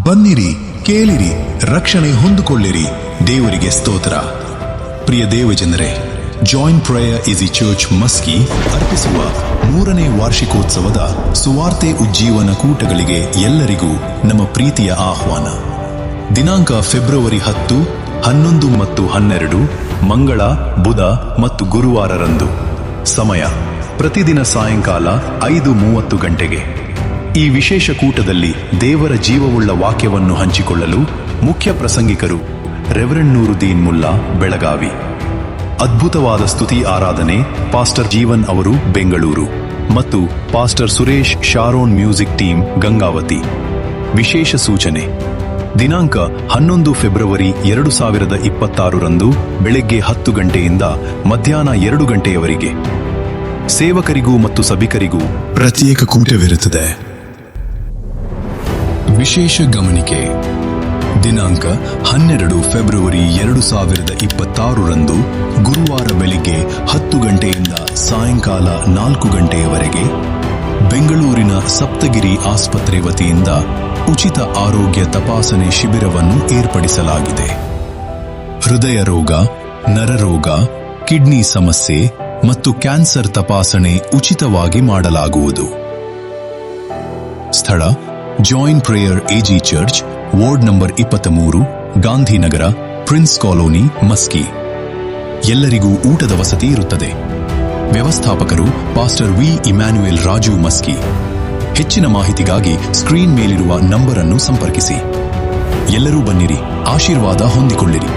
ಬನ್ನಿರಿ, ಕೇಳಿರಿ, ರಕ್ಷಣೆ ಹೊಂದಿಕೊಳ್ಳಿರಿ. ದೇವರಿಗೆ ಸ್ತೋತ್ರ. ಪ್ರಿಯ ದೇವಜನರೇ, join prayer easy church Maski ಅರ್ಪಿಸುವ 3ನೇ ವಾರ್ಷಿಕೋತ್ಸವದ ಸುವಾರ್ತೆ ಉಜ್ಜೀವನ ಕೂಟಗಳಿಗೆ ಎಲ್ಲರಿಗೂ ನಮ್ಮ ಪ್ರೀತಿಯ ಆಹ್ವಾನ. ದಿನಾಂಕ ಫೆಬ್ರವರಿ 10, 11 ಮತ್ತು 12 ಮಂಗಳ, ಬುಧ ಮತ್ತು ಗುರುವಾರರಂದು. ಸಮಯ ಪ್ರತಿದಿನ ಸಾಯಂಕಾಲ 5:30 ಗಂಟೆಗೆ. ಈ ವಿಶೇಷ ಕೂಟದಲ್ಲಿ ದೇವರ ಜೀವವುಳ್ಳ ವಾಕ್ಯವನ್ನು ಹಂಚಿಕೊಳ್ಳಲು ಮುಖ್ಯ ಪ್ರಸಂಗಿಕರು ರೆವರೆಂಡ್ ನೂರುದ್ದೀನ್ ಮುಲ್ಲಾ, ಬೆಳಗಾವಿ. ಅದ್ಭುತವಾದ ಸ್ತುತಿ ಆರಾಧನೆ ಪಾಸ್ಟರ್ ಜೀವನ್ ಅವರು, ಬೆಂಗಳೂರು, ಮತ್ತು pastor Suresh, Sharon music team, Gangavathi. ವಿಶೇಷ ಸೂಚನೆ: ದಿನಾಂಕ 11 ಫೆಬ್ರವರಿ 2026 ಬೆಳಗ್ಗೆ 10 ಗಂಟೆಯಿಂದ ಮಧ್ಯಾಹ್ನ 2 ಗಂಟೆಯವರೆಗೆ ಸೇವಕರಿಗೂ ಮತ್ತು ಸಭಿಕರಿಗೂ ಪ್ರತ್ಯೇಕ ಕೂಟವಿರುತ್ತದೆ. ವಿಶೇಷ ಗಮನಿಕೆ: ದಿನಾಂಕ 12 ಫೆಬ್ರವರಿ 2026 ಗುರುವಾರ ಬೆಳಿಗ್ಗೆ 10 ಗಂಟೆಯಿಂದ ಸಾಯಂಕಾಲ 4 ಗಂಟೆಯವರೆಗೆ ಬೆಂಗಳೂರಿನ ಸಪ್ತಗಿರಿ ಆಸ್ಪತ್ರೆ ವತಿಯಿಂದ ಉಚಿತ ಆರೋಗ್ಯ ತಪಾಸಣೆ ಶಿಬಿರವನ್ನು ಏರ್ಪಡಿಸಲಾಗಿದೆ. ಹೃದಯ ರೋಗ, ನರರೋಗ, ಕಿಡ್ನಿ ಸಮಸ್ಯೆ ಮತ್ತು ಕ್ಯಾನ್ಸರ್ ತಪಾಸಣೆ ಉಚಿತವಾಗಿ ಮಾಡಲಾಗುವುದು. ಸ್ಥಳ: join prayer AG church, ward number 23, Gandhinagar, prince colony, Maski. ಎಲ್ಲರಿಗೂ ಊಟದ ವಸತಿ ಇರುತ್ತದೆ. ವ್ಯವಸ್ಥಾಪಕರು pastor V. Emmanuel Raju, Maski. ಹೆಚ್ಚಿನ ಮಾಹಿತಿಗಾಗಿ ಸ್ಕ್ರೀನ್ ಮೇಲಿರುವ ನಂಬರ್ ಅನ್ನು ಸಂಪರ್ಕಿಸಿ. ಎಲ್ಲರೂ ಬನ್ನಿರಿ, ಆಶೀರ್ವಾದ ಹೊಂದಿಕೊಳ್ಳಿರಿ.